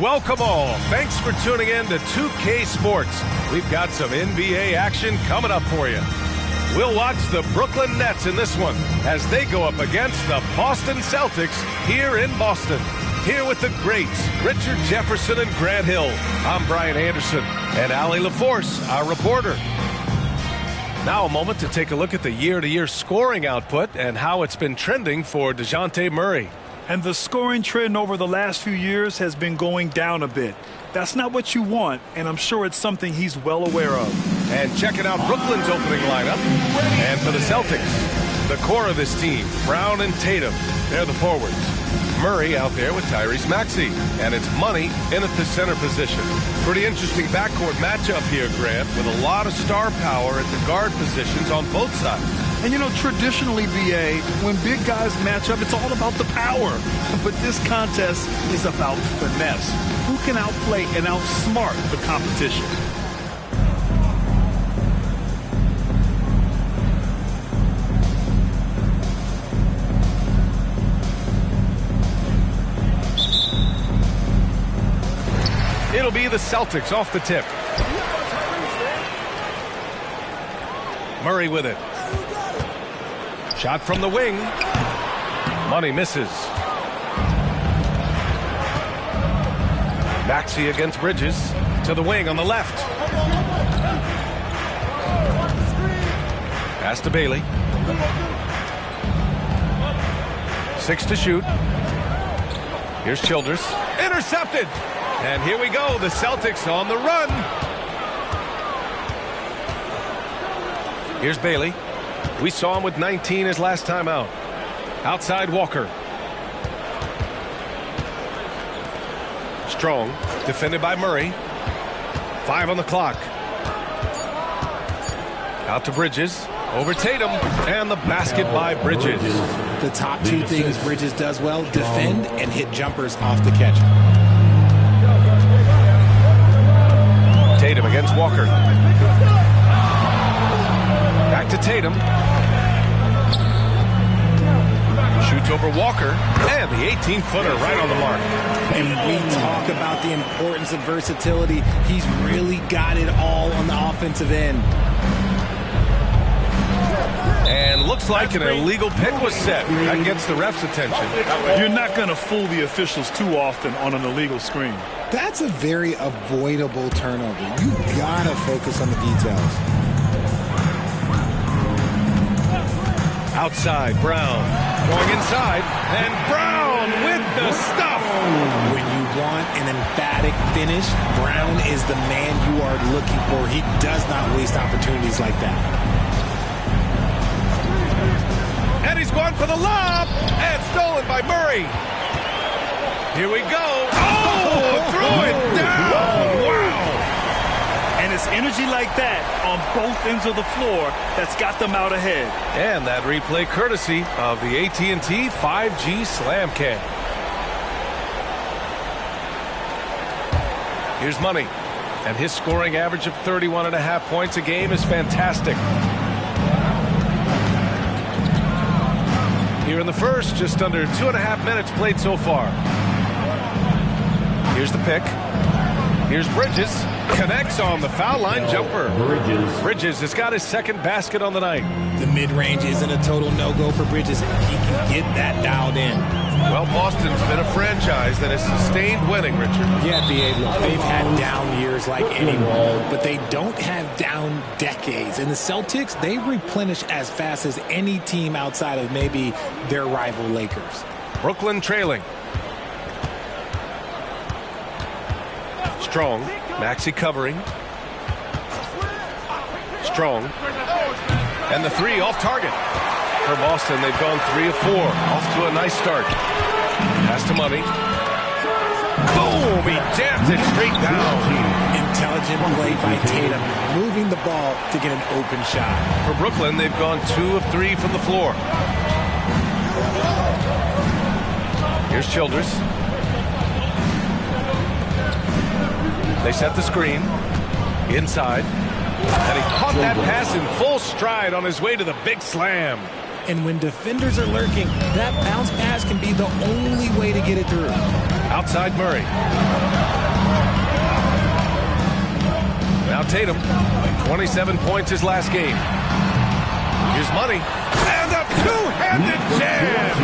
Welcome all. Thanks for tuning in to 2K Sports. We've got some NBA action coming up for you. We'll watch the Brooklyn Nets in this one as they go up against the Boston Celtics here in Boston. Here with the greats, Richard Jefferson and Grant Hill. I'm Brian Anderson and Allie LaForce, our reporter. Now a moment to take a look at the year-to-year scoring output and how it's been trending for DeJounte Murray. And the scoring trend over the last few years has been going down a bit. That's not what you want, and I'm sure it's something he's well aware of. And checking out Brooklyn's opening lineup. And for the Celtics, the core of this team, Brown and Tatum, they're the forwards. Murray out there with Tyrese Maxey, and it's Money in at the center position. Pretty interesting backcourt matchup here, Grant, with a lot of star power at the guard positions on both sides. And you know, traditionally, BA, when big guys match up, it's all about the power. But this contest is about finesse. Who can outplay and outsmart the competition? It'll be the Celtics off the tip. Murray with it. Shot from the wing. Money misses. Maxey against Bridges. To the wing on the left. Pass to Bailey. 6 to shoot. Here's Childress. Intercepted. And here we go. The Celtics on the run. Here's Bailey. We saw him with 19 his last time out. Outside Walker. Strong, defended by Murray. 5 on the clock. Out to Bridges. Over Tatum. And the basket by Bridges. The top two things Bridges does well, defend and hit jumpers off the catch. Tatum against Walker. Back to Tatum. Shoots over Walker. And the 18-footer right on the mark. And we talk about the importance of versatility. He's really got it all on the offensive end. And looks like an illegal pick was set. That gets the ref's attention. You're not going to fool the officials too often on an illegal screen. That's a very avoidable turnover. You gotta focus on the details. Outside, Brown. Going inside, and Brown with the stuff. When you want an emphatic finish, Brown is the man you are looking for. He does not waste opportunities like that. And he's going for the lob, and stolen by Murray. Here we go. Oh, throw it down. Wow. And it's energy like that on both ends of the floor that's got them out ahead. And that replay courtesy of the AT&T 5G Slam Cam. Here's Money. And his scoring average of 31.5 points a game is fantastic. Here in the first, just under 2.5 minutes played so far. Here's the pick. Here's Bridges. Connects on the foul line jumper. Bridges has got his second basket on the night. The mid-range isn't a total no-go for Bridges. He can get that dialed in. Well, Boston's been a franchise that has sustained winning, Richard. Yeah, B.A., look, they've had down years like anyone, but they don't have down decades. And the Celtics, they replenish as fast as any team outside of maybe their rival Lakers. Brooklyn trailing. Strong. Maxey covering. Strong. And the three off target. For Boston, they've gone 3 of 4. Off to a nice start. Pass to Money. Boom! He jams it straight down. Intelligent play by Tatum, moving the ball to get an open shot. For Brooklyn, they've gone 2 of 3 from the floor. Here's Childress. They set the screen. Inside. And he caught that pass in full stride on his way to the big slam. And when defenders are lurking, that bounce pass can be the only way to get it through. Outside Murray. Now Tatum, 27 points his last game. Here's Money. And a two-handed jam!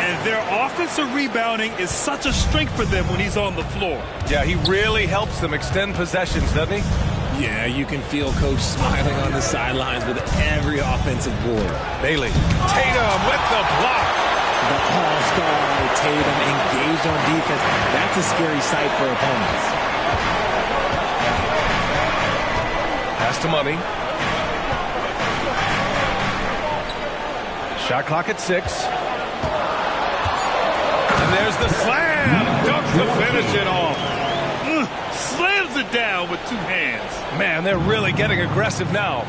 And their offensive rebounding is such a strength for them when he's on the floor. Yeah, he really helps them extend possessions, doesn't he? Yeah, you can feel Coach smiling on the sidelines with every offensive board. Bailey. Tatum with the block. The all-star Tatum engaged on defense. That's a scary sight for opponents. Pass to Money. Shot clock at 6. And there's the slam. Dunk to finish it off. Slams it down with two hands. Man, they're really getting aggressive now.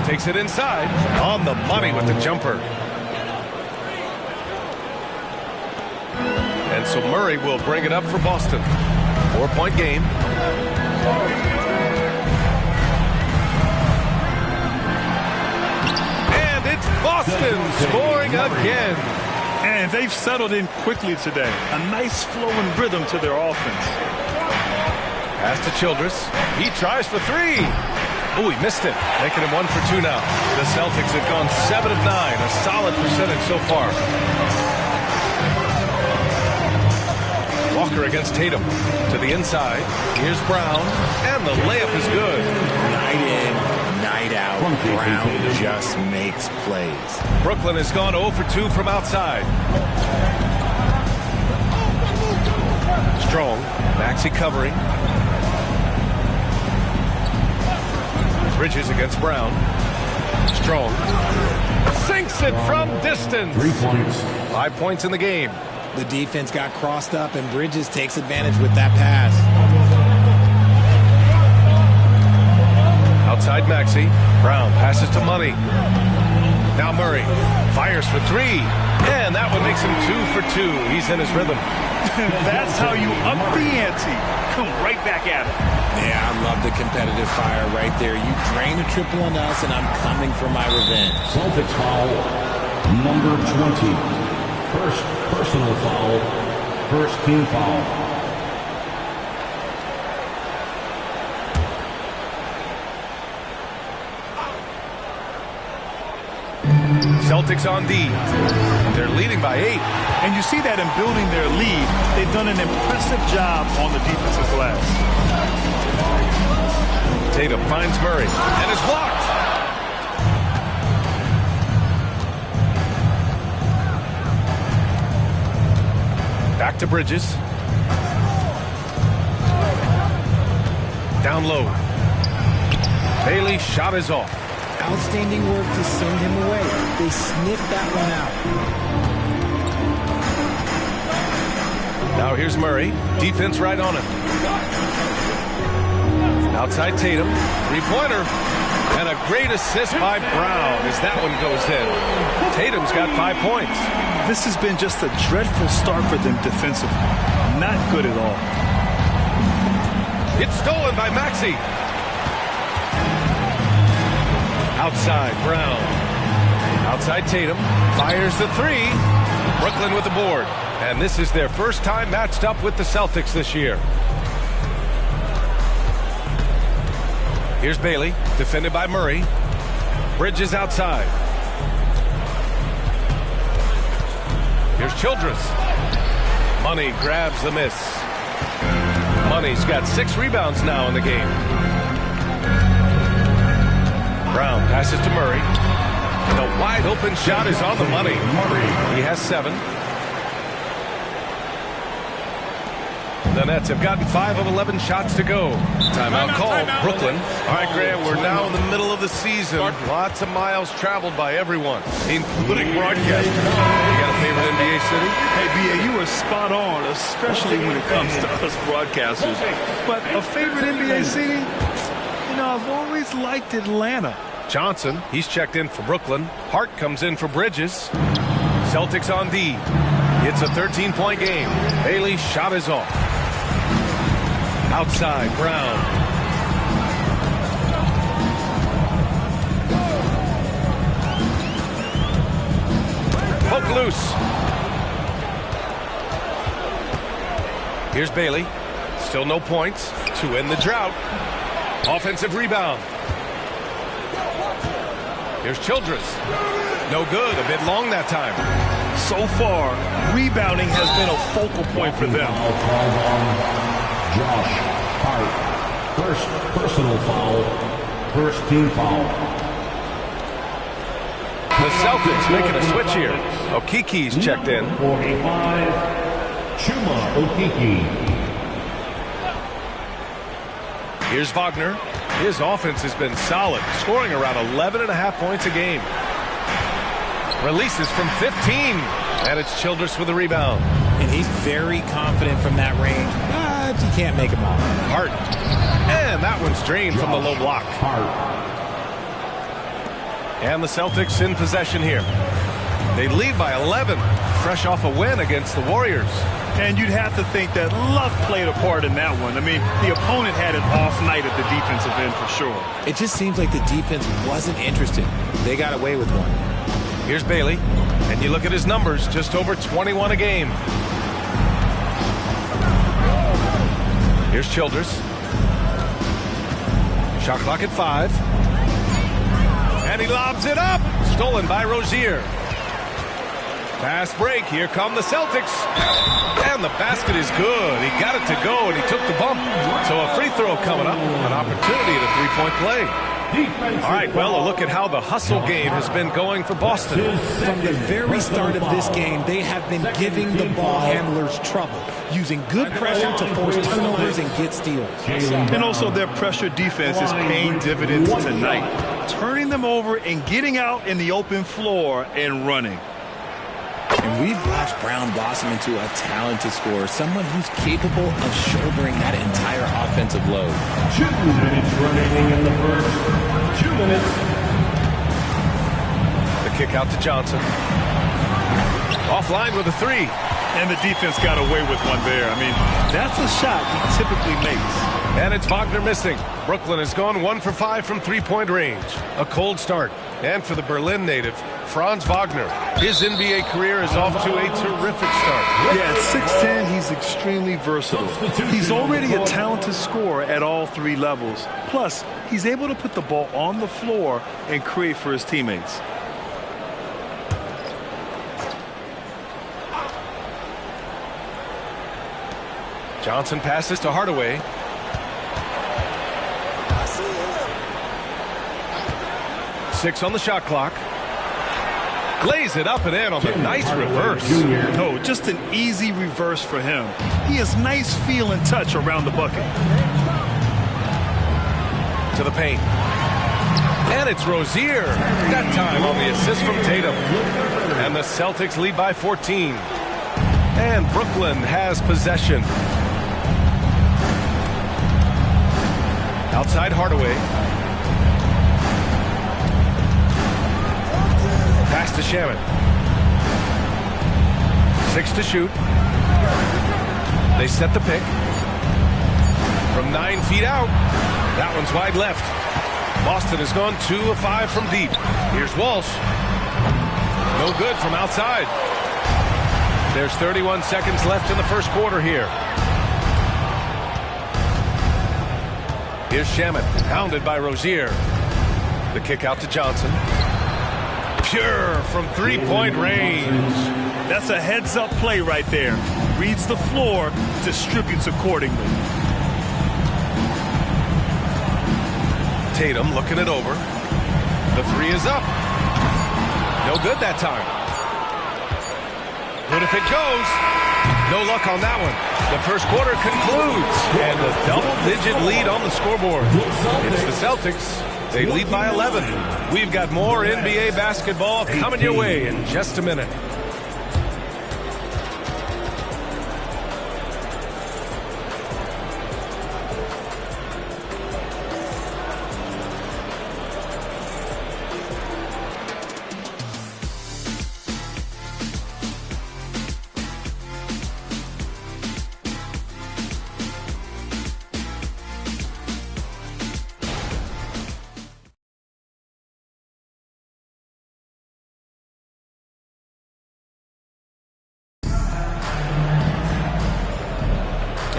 Takes it inside. On the money with the jumper. And so Murray will bring it up for Boston. 4-point game. And it's Boston scoring again. And they've settled in quickly today. A nice flowing rhythm to their offense. Pass to Childress. He tries for 3. Oh, he missed it. Making him 1 for 2 now. The Celtics have gone 7 of 9. A solid percentage so far. Walker against Tatum. To the inside. Here's Brown. And the layup is good. Night in, night out. Brown just makes plays. Brooklyn has gone 0 for 2 from outside. Strong. Maxey covering. Bridges against Brown. Strong. Sinks it from distance. 3 points. 5 points in the game. The defense got crossed up, and Bridges takes advantage with that pass. Outside Maxey. Brown passes to Money. Now Murray fires for 3. And that one makes him 2 for 2. He's in his rhythm. That's how you up the ante. Come right back at it. Yeah, I love the competitive fire right there. You drain a triple on us, and I'm coming for my revenge. Celtics foul, number 20. First personal foul, first team foul. Celtics on D. They're leading by 8. And you see that in building their lead. They've done an impressive job on the defensive glass. Tatum finds Murray and is blocked. Back to Bridges. Down low. Bailey's shot is off. Outstanding work to send him away. They sniffed that one out. Now here's Murray. Defense right on him. Outside Tatum. Three-pointer. And a great assist by Brown as that one goes in. Tatum's got 5 points. This has been just a dreadful start for them defensively. Not good at all. It's stolen by Maxey. Outside, Brown. Outside Tatum. Fires the 3. Brooklyn with the board. And this is their first time matched up with the Celtics this year. Here's Bailey, defended by Murray. Bridges outside. Here's Childress. Money grabs the miss. Money's got 6 rebounds now in the game. Brown passes to Murray. The wide open shot is on the money. He has 7. The Nets have gotten 5 of 11 shots to go. Timeout called. Brooklyn. All right, Graham, we're now in the middle of the season. Lots of miles traveled by everyone, including broadcasters. You got a favorite NBA city? Hey, B.A., you are spot on, especially when it comes to us broadcasters. But a favorite NBA city? You know, I've always liked Atlanta. Johnson, he's checked in for Brooklyn. Hart comes in for Bridges. Celtics on D. It's a 13-point game. Bailey's shot is off. Outside, Brown. Poke loose. Here's Bailey. Still no points to end the drought. Offensive rebound. Here's Childress. No good. A bit long that time. So far, rebounding has been a focal point for them. Josh Hart. First personal foul. First team foul. The Celtics making a switch here. Okiki's checked in. 45. Chuma Okiki. Here's Wagner. His offense has been solid, scoring around 11.5 points a game. Releases from 15, and it's Childress with the rebound. And he's very confident from that range, but you can't make him all. Hart. And that one's drained from the low block. And the Celtics in possession here. They lead by 11, fresh off a win against the Warriors. And you'd have to think that luck played a part in that one. I mean, the opponent had an off night at the defensive end for sure. It just seems like the defense wasn't interested. They got away with one. Here's Bailey, and you look at his numbers, just over 21 a game. Here's Childress. Shot clock at 5. And he lobs it up. Stolen by Rozier. Fast break. Here come the Celtics. And the basket is good. He got it to go, and he took the bump. So a free throw coming up. An opportunity at a three-point play. All right, well, a look at how the hustle game has been going for Boston. From the very start of this game, they have been giving the ball handlers trouble, using good pressure to force turnovers and get steals. And also their pressure defense is paying dividends tonight, turning them over and getting out in the open floor and running. And we've watched Brown blossom into a talented scorer, someone who's capable of shouldering that entire offensive load. 2 minutes remaining in the first. 2 minutes. The kick out to Johnson. Offline with a 3. And the defense got away with one there. I mean, that's a shot he typically makes. And it's Wagner missing. Brooklyn has gone 1 for 5 from three-point range. A cold start. And for the Berlin native, Franz Wagner. His NBA career is off to a terrific start. Yeah, at 6'10", he's extremely versatile. He's already a talented scorer at all 3 levels. Plus, he's able to put the ball on the floor and create for his teammates. Johnson passes to Hardaway. Six on the shot clock. Glaze it up and in on the nice reverse. No, just an easy reverse for him. He has nice feel and touch around the bucket. To the paint. And it's Rozier. That time on the assist from Tatum. And the Celtics lead by 14. And Brooklyn has possession. Outside Hardaway. Pass to Shaman. 6 to shoot. They set the pick. From 9 feet out. That one's wide left. Boston has gone 2 of 5 from deep. Here's Walsh. No good from outside. There's 31 seconds left in the first quarter here. Here's Shaman, hounded by Rozier. The kick out to Johnson. Pure from three-point range. That's a heads-up play right there. Reads the floor, distributes accordingly. Tatum looking it over. The 3 is up. No good that time. But if it goes, no luck on that one. The first quarter concludes, and a double-digit lead on the scoreboard. It's the Celtics. They lead by 11. We've got more NBA basketball coming your way in just a minute.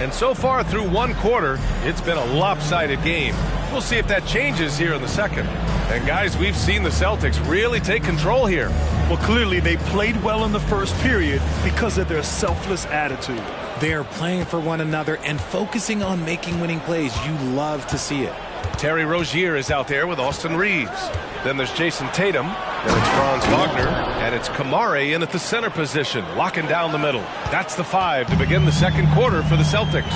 And so far through one quarter, it's been a lopsided game. We'll see if that changes here in the second. And guys, we've seen the Celtics really take control here. Well, clearly they played well in the first period because of their selfless attitude. They are playing for one another and focusing on making winning plays. You love to see it. Terry Rozier is out there with Austin Reeves. Then there's Jason Tatum. Then it's Franz Wagner. And it's Kamare in at the center position, locking down the middle. That's the 5 to begin the second quarter for the Celtics.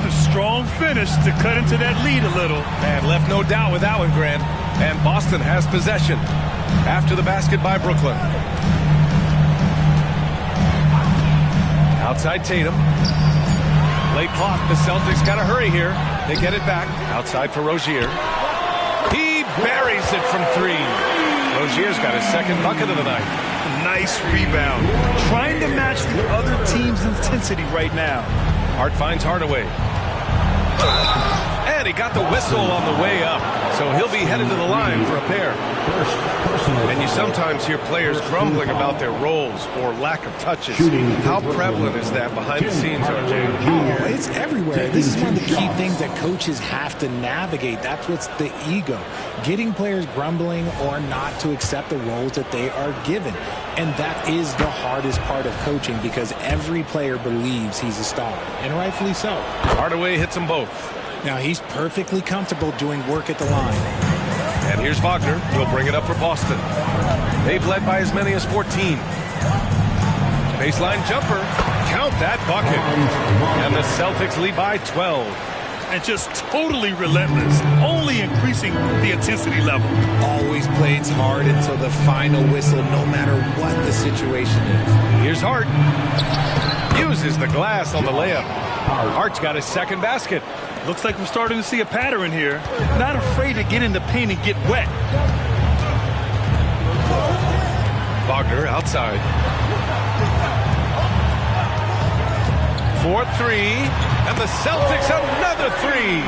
A strong finish to cut into that lead a little. And left no doubt with that one, Grant. And Boston has possession after the basket by Brooklyn. Outside Tatum. Late clock. The Celtics got to hurry here. They get it back. Outside for Rozier. He buries it from 3. Rozier's got his second bucket of the night. Nice rebound. Trying to match the other team's intensity right now. Hart finds Hardaway. And he got the whistle on the way up. So he'll be headed to the line for a pair. And you sometimes hear players grumbling about their roles or lack of touches. How prevalent is that behind the scenes, RJ? Oh, it's everywhere. This is one of the key things that coaches have to navigate. That's what's the ego. Getting players grumbling or not to accept the roles that they are given. And that is the hardest part of coaching because every player believes he's a star. And rightfully so. Hardaway hits them both. Now he's perfectly comfortable doing work at the line. And here's Wagner. He'll bring it up for Boston. They've led by as many as 14. Baseline jumper. Count that bucket. And the Celtics lead by 12. And just totally relentless. Only increasing the intensity level. Always plays hard until the final whistle, no matter what the situation is. Here's Hart. Uses the glass on the layup. Hart's got his second basket. Looks like we're starting to see a pattern here. Not afraid to get in the paint and get wet. Wagner outside. 4-3. And the Celtics another 3.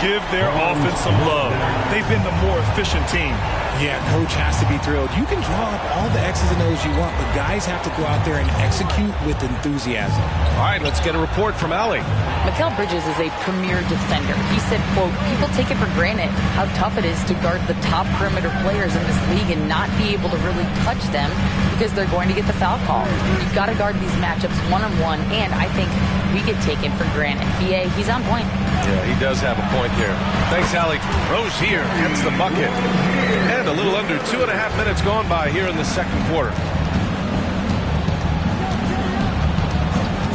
Give their offense some love. They've been the more efficient team. Yeah, coach has to be thrilled. You can draw up all the X's and O's you want, but guys have to go out there and execute with enthusiasm. All right, let's get a report from Allie. Mikal Bridges is a premier defender. He said, quote, people take it for granted how tough it is to guard the top perimeter players in this league and not be able to really touch them because they're going to get the foul call. You've got to guard these matchups one-on-one, and I think we get taken for granted. BA, he's on point. Yeah, he does have a point there. Thanks, Allie. Rozier gets the bucket. And a little under 2.5 minutes gone by here in the second quarter.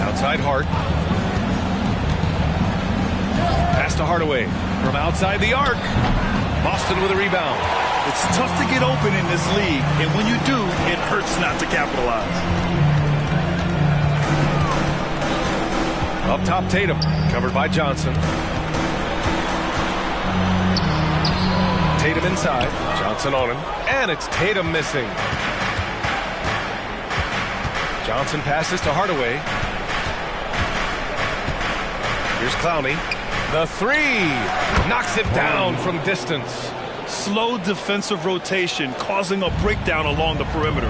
Outside Hart. Pass to Hardaway from outside the arc. Boston with a rebound. It's tough to get open in this league, and when you do, it hurts not to capitalize. Up top, Tatum, covered by Johnson. Tatum inside, Johnson on him, and it's Tatum missing. Johnson passes to Hardaway. Here's Clowney. The 3 knocks it down from distance. Slow defensive rotation causing a breakdown along the perimeter.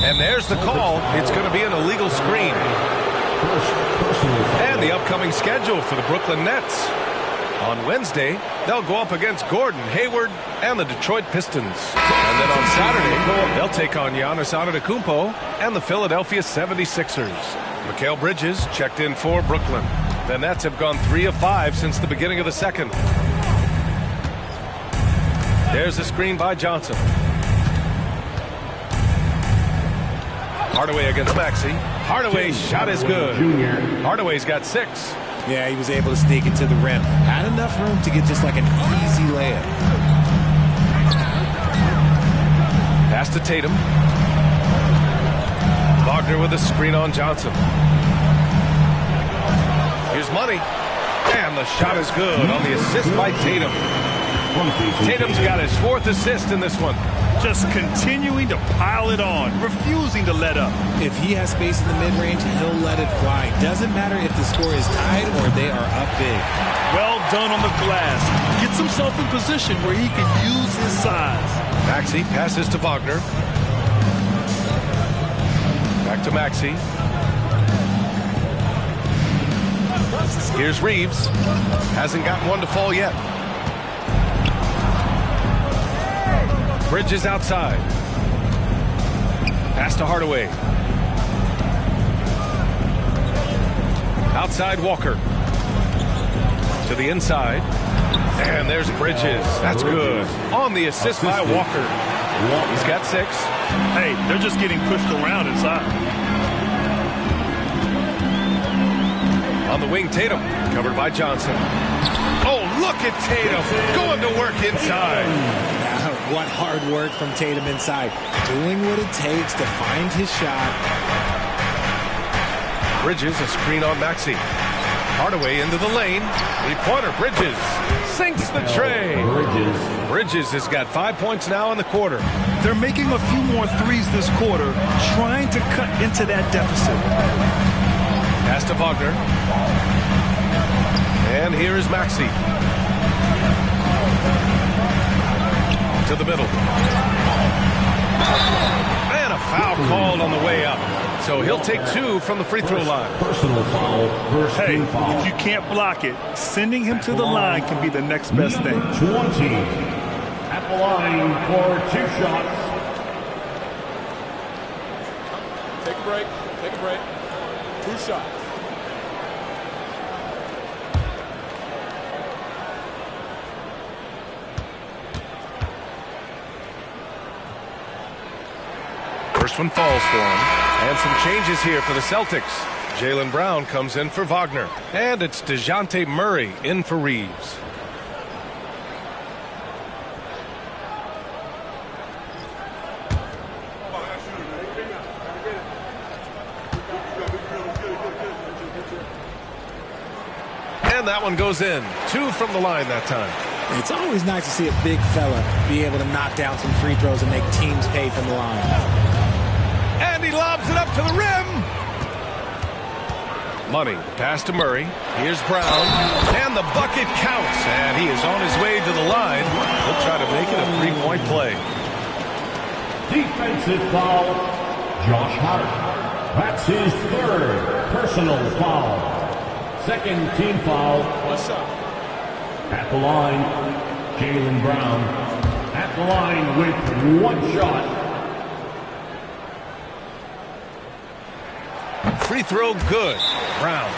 And there's the call. It's going to be an illegal screen. And the upcoming schedule for the Brooklyn Nets. On Wednesday, they'll go up against Gordon Hayward and the Detroit Pistons. And then on Saturday, they'll take on Giannis Antetokounmpo and the Philadelphia 76ers. Mikal Bridges checked in for Brooklyn. The Nets have gone 3 of 5 since the beginning of the second. There's a screen by Johnson. Hardaway against Maxey. Hardaway's shot is good. Hardaway's got 6. Yeah, he was able to sneak it to the rim. Had enough room to get just like an easy layup. Pass to Tatum. Wagner with a screen on Johnson. Here's Money. And the shot is good on the assist by Tatum. Tatum's got his 4th assist in this one. Just continuing to pile it on, refusing to let up. If he has space in the mid-range, he'll let it fly. Doesn't matter if the score is tied or they are up big. Well done on the glass. Gets himself in position where he can use his size. Maxey passes to Wagner. Back to Maxey. Here's Reeves. Hasn't gotten one to fall yet. Bridges outside. Pass to Hardaway. Outside Walker. To the inside. And there's Bridges. That's good. On the assist by Walker. He's got 6. Hey, they're just getting pushed around inside. On the wing, Tatum. Covered by Johnson. Oh, look at Tatum going to work inside. What hard work from Tatum inside. Doing what it takes to find his shot. Bridges, a screen on Maxey. Hardaway into the lane. 3-pointer. Bridges sinks the tray. Bridges has got 5 points now in the quarter. They're making a few more threes this quarter, trying to cut into that deficit. Pass to Wagner. And here is Maxey. To the middle. And a foul called on the way up. So he'll take 2 from the free throw line. Personal foul. Hey, if you can't block it, sending him to the line can be the next best thing. 20. At the line for 2 shots. Take a break. Take a break. 2 shots. First one falls for him. And some changes here for the Celtics. Jaylen Brown comes in for Wagner. And it's DeJounte Murray in for Reeves. And that one goes in. 2 from the line that time. It's always nice to see a big fella be able to knock down some free throws and make teams pay from the line. And he lobs it up to the rim. Money, pass to Murray. Here's Brown. And the bucket counts. And he is on his way to the line. He'll try to make it a 3-point play. Defensive foul. Josh Hart. That's his 3rd personal foul. 2nd team foul. What's up? At the line, Jaylen Brown. At the line with 1 shot. Free throw good. Brown.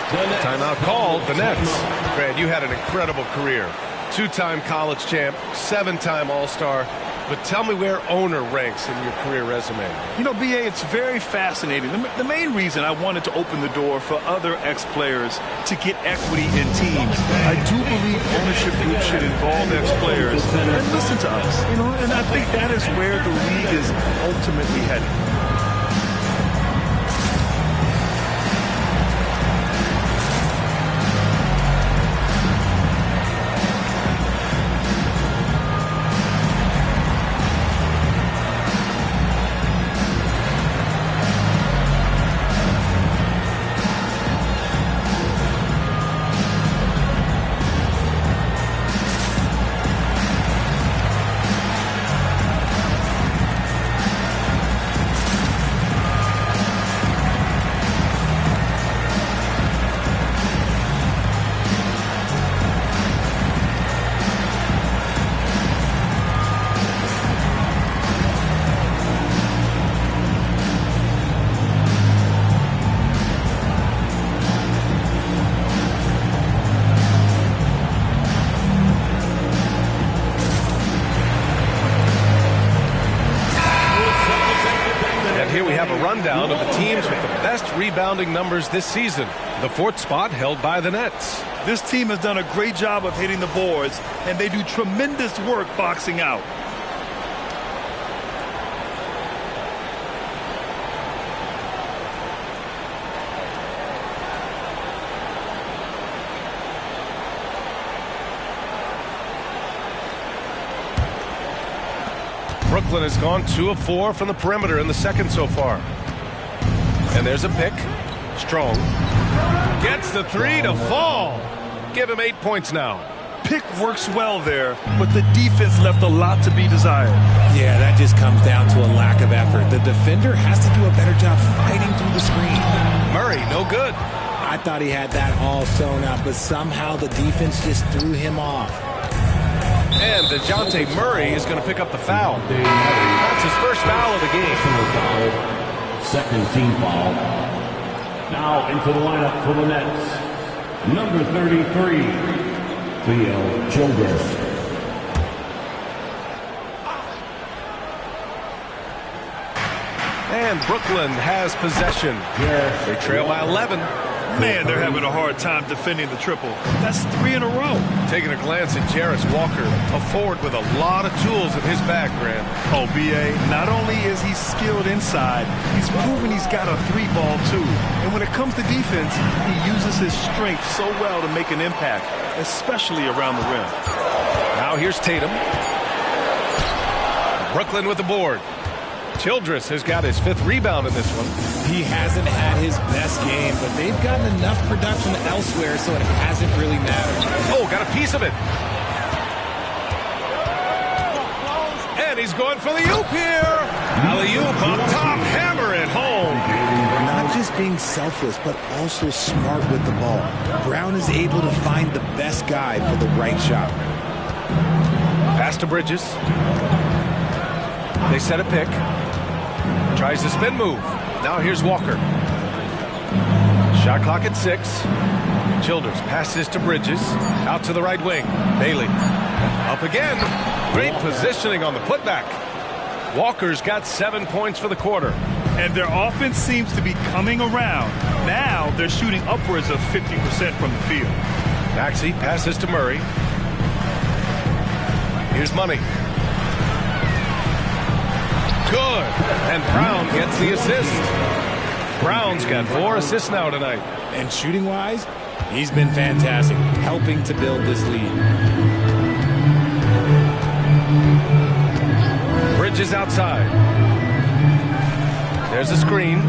Timeout called. The Nets. Brad, you had an incredible career. 2-time college champ, 7-time All-Star. But tell me where owner ranks in your career resume. You know, B.A., it's very fascinating. The main reason I wanted to open the door for other ex-players to get equity in teams. I do believe ownership groups should involve ex-players and listen to us. You know, and I think that is where the league is ultimately headed. Rundown of the teams with the best rebounding numbers this season. The 4th spot held by the Nets. This team has done a great job of hitting the boards, and they do tremendous work boxing out. Brooklyn has gone 2 of 4 from the perimeter in the 2nd so far. And there's a pick. Strong. Gets the 3 to fall. Give him 8 points now. pick works well there, but the defense left a lot to be desired. Yeah, that just comes down to a lack of effort. The defender has to do a better job fighting through the screen. Murray, no good. I thought he had that all sewn up, but somehow the defense just threw him off. And DeJounte Murray is going to pick up the foul. That's his first foul of the game. Second team foul. Now into the lineup for the Nets, number 33, Theo Childress. And Brooklyn has possession. They trail by 11. Man, they're having a hard time defending the triple. That's 3 in a row. Taking a glance at Jarris Walker, a forward with a lot of tools in his bag, Grant. Oh, B.A., not only is he skilled inside, he's proven he's got a 3-ball too. And when it comes to defense, he uses his strength so well to make an impact, especially around the rim. Now here's Tatum. Brooklyn with the board. Childress has got his 5th rebound in this one. He hasn't had his best game, but they've gotten enough production elsewhere, so it hasn't really mattered. Oh, got a piece of it. And he's going for the oop here. Alley-oop on top, hammer it home. Not just being selfless, but also smart with the ball. Brown is able to find the best guy for the right shot. Pass to Bridges. They set a pick. Tries the spin move. Now here's Walker. Shot clock at 6. Childers passes to Bridges. Out to the right wing. Bailey. Up again. Great positioning on the putback. Walker's got 7 points for the quarter. And their offense seems to be coming around. Now they're shooting upwards of 50% from the field. Maxey passes to Murray. Here's Money. Good. And Brown gets the assist. Brown's got 4 assists now tonight. And shooting-wise, he's been fantastic, helping to build this lead. Bridges outside. There's a screen.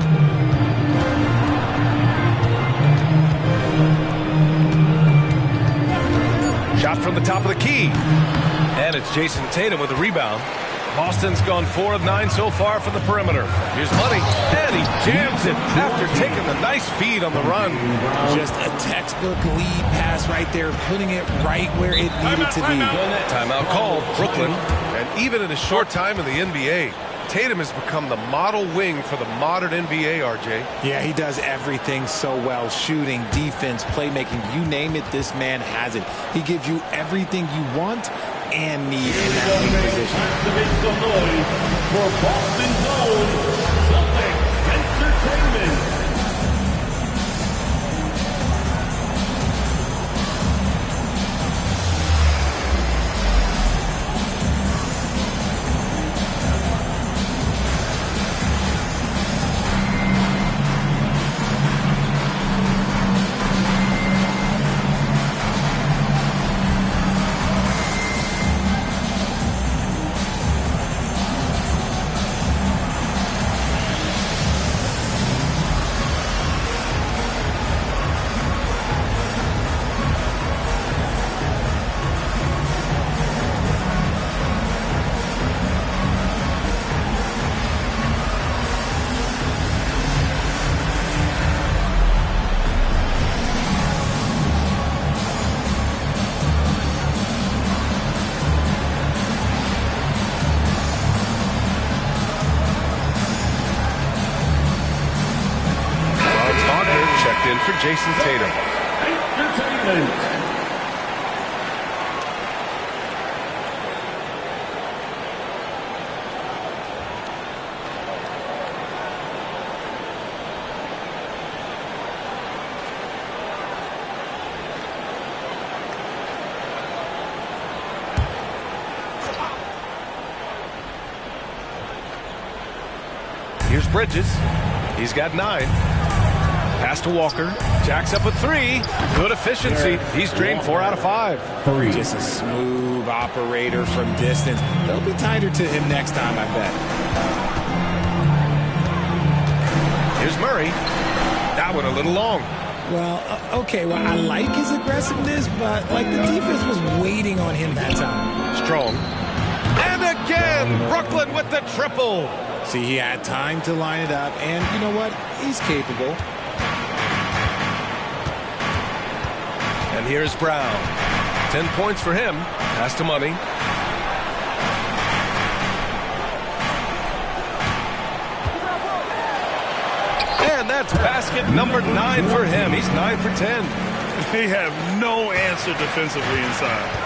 Shot from the top of the key. And it's Jason Tatum with the rebound. Boston's gone 4 of 9 so far from the perimeter. Here's Money, and he jams it after taking the nice feed on the run. Just a textbook lead pass right there, putting it right where it needed to be. Timeout called, Brooklyn. And even in a short time in the NBA, Tatum has become the model wing for the modern NBA, RJ. Yeah, he does everything so well. Shooting, defense, playmaking, you name it, this man has it. He gives you everything you want and need in that wing position. To make some noise for Boston's own Celtics Entertainment. For Jason Tatum. Entertainment. Here's Bridges. He's got 9. Pass to Walker. Jacks up a 3. Good efficiency. He's drained 4 out of 5. Just a smooth operator from distance. They'll be tighter to him next time, I bet. Here's Murray. That one a little long. Well, okay, well, I like his aggressiveness, but, like, the defense was waiting on him that time. Strong. And again, Brooklyn with the triple. See, he had time to line it up, and you know what? He's capable. And here's Brown. 10 points for him. Pass to Money. And that's basket number 9 for him. He's 9 for 10. They have no answer defensively inside.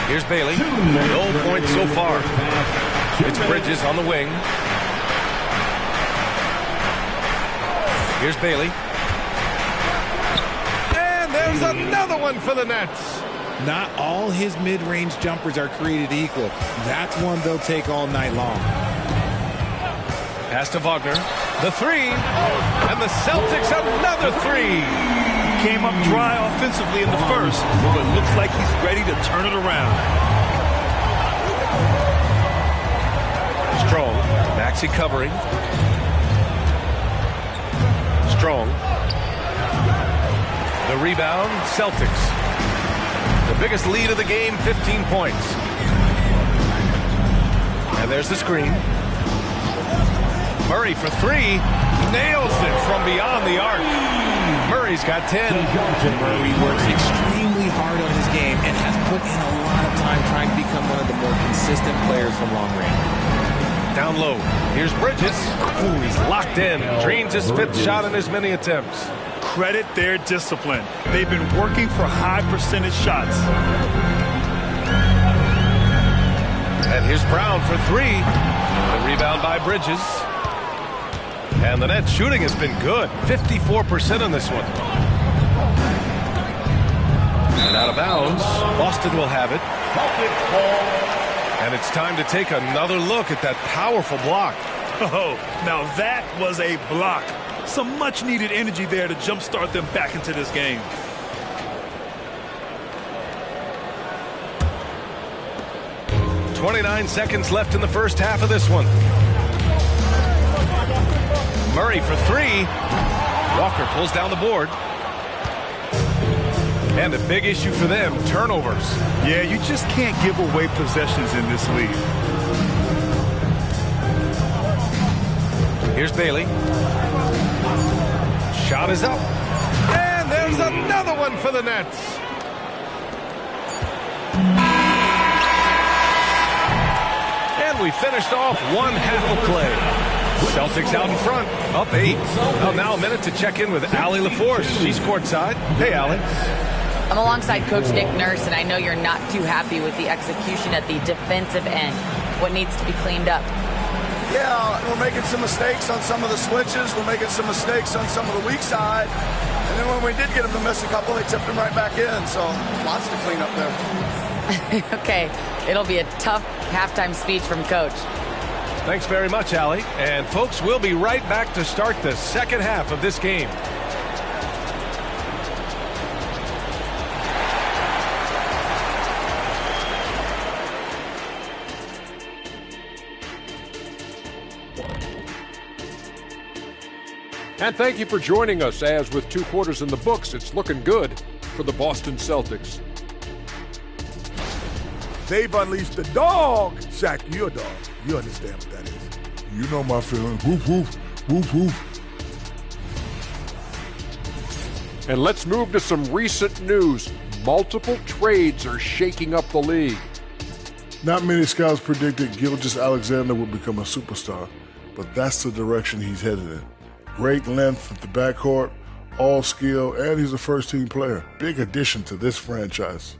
Here's Bailey. No points so far. It's Bridges on the wing. Here's Bailey. And there's another one for the Nets. Not all his mid-range jumpers are created equal. That's one they'll take all night long. Pass to Wagner. The three. And the Celtics another three. Came up dry offensively in the first, but looks like he's ready to turn it around. Strong. Maxey covering. Strong. The rebound, Celtics. The biggest lead of the game, 15 points. And there's the screen. Murray for three. Nails it from beyond the arc. Murray's got 10. Murray works extremely hard on his game and has put in a lot of time trying to become one of the more consistent players from long range. Down low. Here's Bridges. Ooh, he's locked in. Drains his 5th shot in as many attempts. Credit their discipline. They've been working for high percentage shots. And here's Brown for three. The rebound by Bridges. And the net shooting has been good. 54% on this one. And out of bounds. Boston will have it. And it's time to take another look at that powerful block. Oh, now that was a block. Some much-needed energy there to jumpstart them back into this game. .29 seconds left in the first half of this one. Murray for three. Walker pulls down the board. And a big issue for them, turnovers. Yeah, you just can't give away possessions in this league. Here's Bailey. Shot is up. And there's another one for the Nets. And we finished off one half of play. Celtics out in front, up 8. Well, now a minute to check in with Allie LaForce. She's courtside. Hey, Allie. I'm alongside Coach Nick Nurse, and I know you're not too happy with the execution at the defensive end. What needs to be cleaned up? Yeah, we're making some mistakes on some of the switches. We're making some mistakes on some of the weak side. And then when we did get them to miss a couple, they tipped them right back in. So lots to clean up there. Okay, it'll be a tough halftime speech from Coach. Thanks very much, Allie. And folks, we'll be right back to start the second half of this game. And thank you for joining us, as with 2 quarters in the books, it's looking good for the Boston Celtics. They've unleashed the dog. Shaq, you're a dog. You understand what that is. You know my feelings. Woof, woof, woof, woof. And let's move to some recent news. Multiple trades are shaking up the league. Not many scouts predicted Gilgeous-Alexander would become a superstar, but that's the direction he's headed in. Great length at the backcourt, all skill, and he's a first-team player. Big addition to this franchise.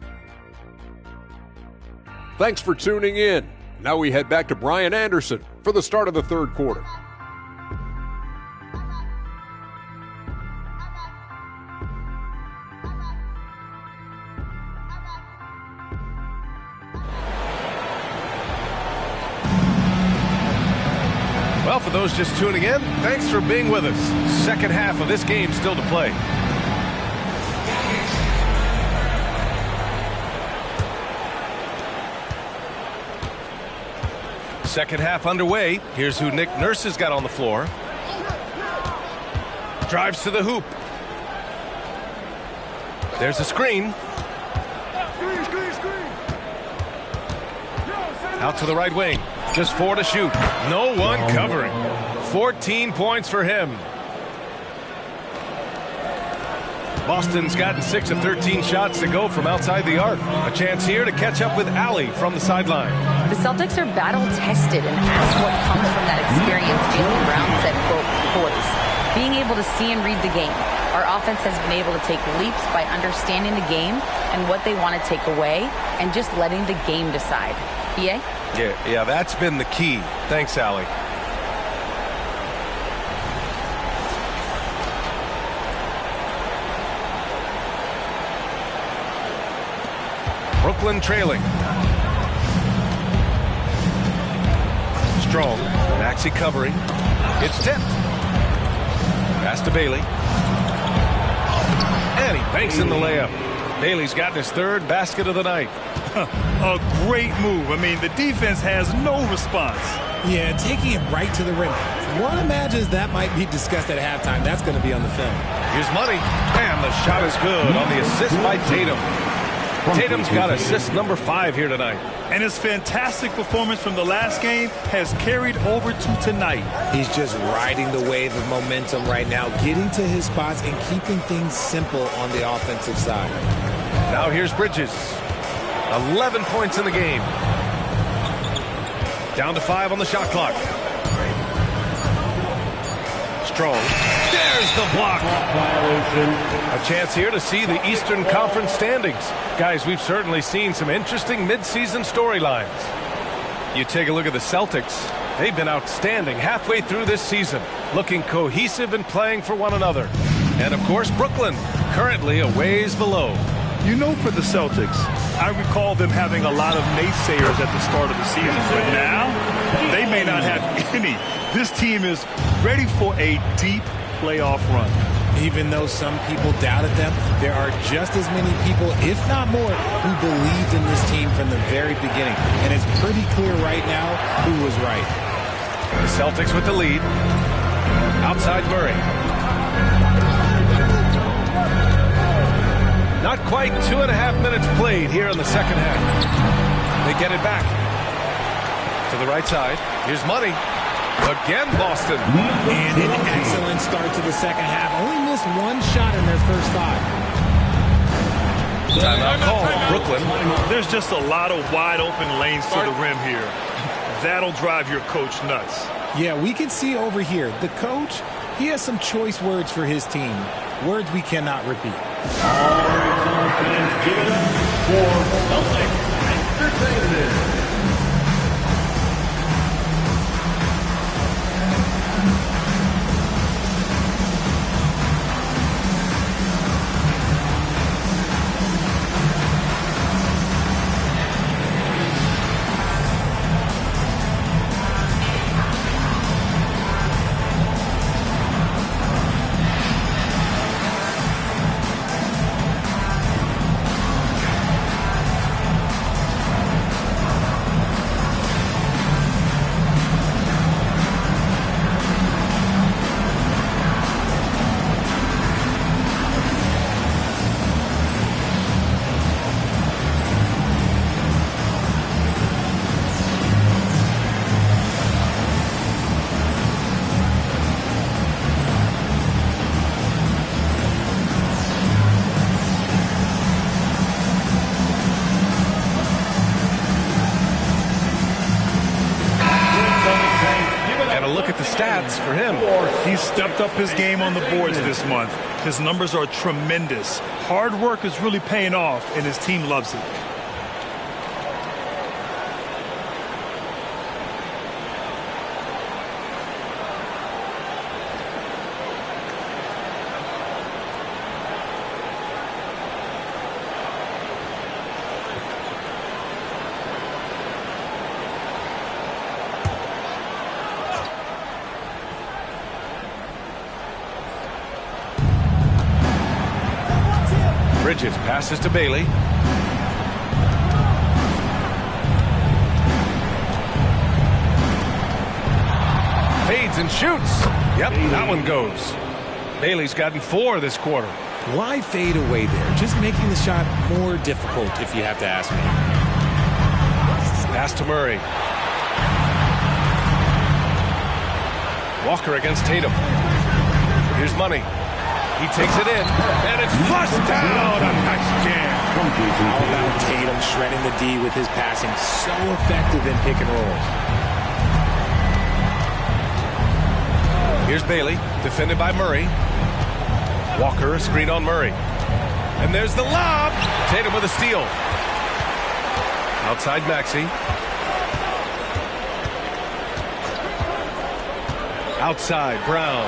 Thanks for tuning in. Now we head back to Brian Anderson for the start of the third quarter. Well, for those just tuning in, thanks for being with us. Second half of this game still to play. Second half underway. Here's who Nick Nurse has got on the floor. Drives to the hoop. There's a screen. Out to the right wing. Just 4 to shoot. No one covering. 14 points for him. Boston's gotten 6 of 13 shots to go from outside the arc. A chance here to catch up with Allie from the sideline. The Celtics are battle-tested and ask what comes from that experience. Jaylen Brown said, quote, poise. Being able to see and read the game. Our offense has been able to take leaps by understanding the game and what they want to take away and just letting the game decide. BA? Yeah, that's been the key. Thanks, Allie. Brooklyn trailing. Strong. Maxey covering. It's tipped. Pass to Bailey. And he banks in the layup. Bailey's gotten his 3rd basket of the night. A great move. I mean, the defense has no response. Yeah, taking it right to the rim. One imagines that might be discussed at halftime. That's going to be on the film. Here's Money. And the shot is good on the assist by Tatum. Tatum's got assist number 5 here tonight. And his fantastic performance from the last game has carried over to tonight. He's just riding the wave of momentum right now, getting to his spots and keeping things simple on the offensive side. Now here's Bridges. 11 points in the game. Down to 5 on the shot clock. Strong. There's the block. A chance here to see the Eastern Conference standings. Guys, we've certainly seen some interesting midseason storylines. You take a look at the Celtics. They've been outstanding halfway through this season, looking cohesive and playing for one another. And, of course, Brooklyn, currently a ways below. You know, for the Celtics, I recall them having a lot of naysayers at the start of the season, but now they may not have any. This team is ready for a deep playoff run. Even though some people doubted them, there are just as many people, if not more, who believed in this team from the very beginning. And it's pretty clear right now who was right. The Celtics with the lead. Outside Murray. Not quite 2.5 minutes played here in the second half. They get it back. To the right side. Here's Money. Again, Boston. And an excellent start to the second half. Only missed 1 shot in their first 5. Timeout call, Brooklyn. There's just a lot of wide open lanes to the rim here. That'll drive your coach nuts. Yeah, we can see over here, the coach, he has some choice words for his team. Words we cannot repeat. All right, fans, give it up for Celtics Entertainment. For him. He's stepped up his game on the boards this month. His numbers are tremendous. Hard work is really paying off, and his team loves it. Bridges passes to Bailey. Fades and shoots. Yep, that one goes. Bailey's gotten 4 this quarter. Why fade away there? Just making the shot more difficult, if you have to ask me. Pass to Murray. Walker against Tatum. Here's Money. He takes it in, and it's flushed down. A nice jam. How about Tatum shredding the D with his passing? So effective in pick and rolls. Here's Bailey, defended by Murray. Walker, a screen on Murray. And there's the lob. Tatum with a steal. Outside Maxey. Outside Brown.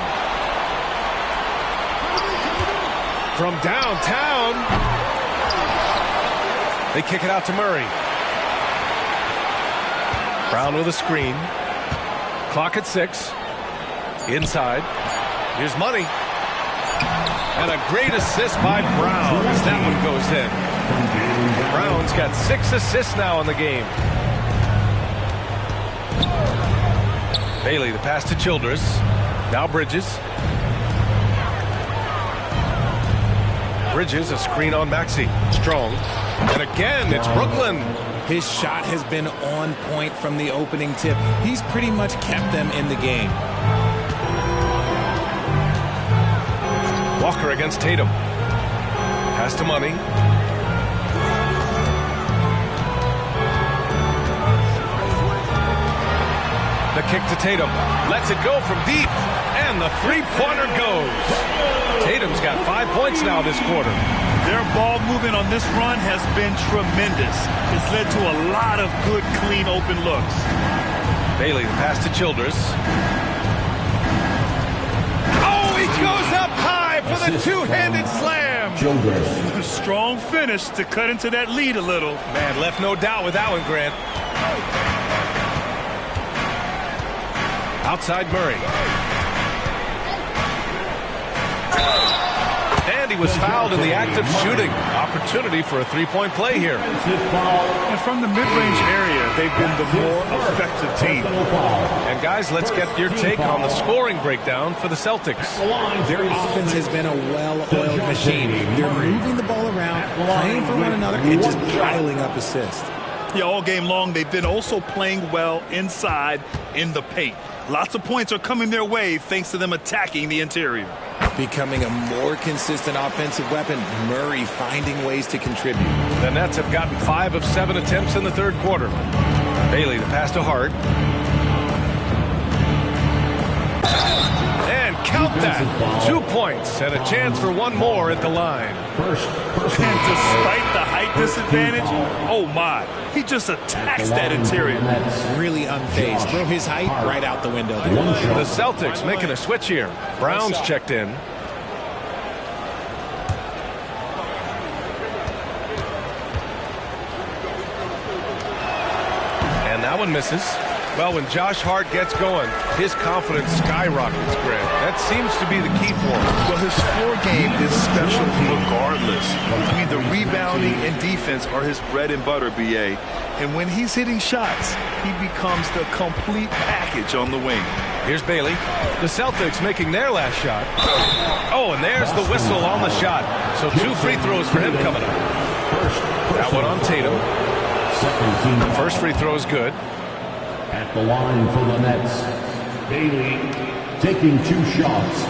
From downtown. They kick it out to Murray. Brown with a screen. Clock at 6. Inside. Here's Money. And a great assist by Brown as that one goes in. Brown's got 6 assists now in the game. Bailey, the pass to Childress. Now Bridges. Bridges, a screen on Maxey. Strong. And again, it's Brooklyn. His shot has been on point from the opening tip. He's pretty much kept them in the game. Walker against Tatum. Pass to Money. The kick to Tatum. Lets it go from deep. And the three-pointer goes. Tatum's got 5 points now this quarter. Their ball movement on this run has been tremendous. It's led to a lot of good, clean, open looks. Bailey, the pass to Childress. Oh, he goes up high for the two-handed slam. Childress. Strong finish to cut into that lead a little. Man, left no doubt with that one, Grant. Outside Murray. And he was fouled in the act of shooting. Opportunity for a three-point play here. And from the mid-range area, they've been the more effective team. And guys, let's get your take on the scoring breakdown for the Celtics. Their offense has been a well-oiled machine. They're moving the ball around, playing for one another, and just piling up assists. Yeah, all game long, they've been also playing well inside in the paint. Lots of points are coming their way thanks to them attacking the interior. Becoming a more consistent offensive weapon, Murray finding ways to contribute. The Nets have gotten 5 of 7 attempts in the third quarter. Bailey, the pass to Hart. And count that. 2 points and a chance for one more at the line. And despite the height disadvantage, oh my, he just attacks that interior. Really unfazed. Throw his height right out the window. The Celtics making a switch here. Brown's checked in. And that one misses. Well, when Josh Hart gets going, his confidence skyrockets, Grant. That seems to be the key for him. Well, his floor game is special regardless. I mean, the rebounding and defense are his bread and butter, B.A. And when he's hitting shots, he becomes the complete package on the wing. Here's Bailey. The Celtics making their last shot. Oh, and there's the whistle on the shot. So 2 free throws for him coming up. That one on Tatum. The first free throw is good. At the line for the Nets, Bailey taking 2 shots.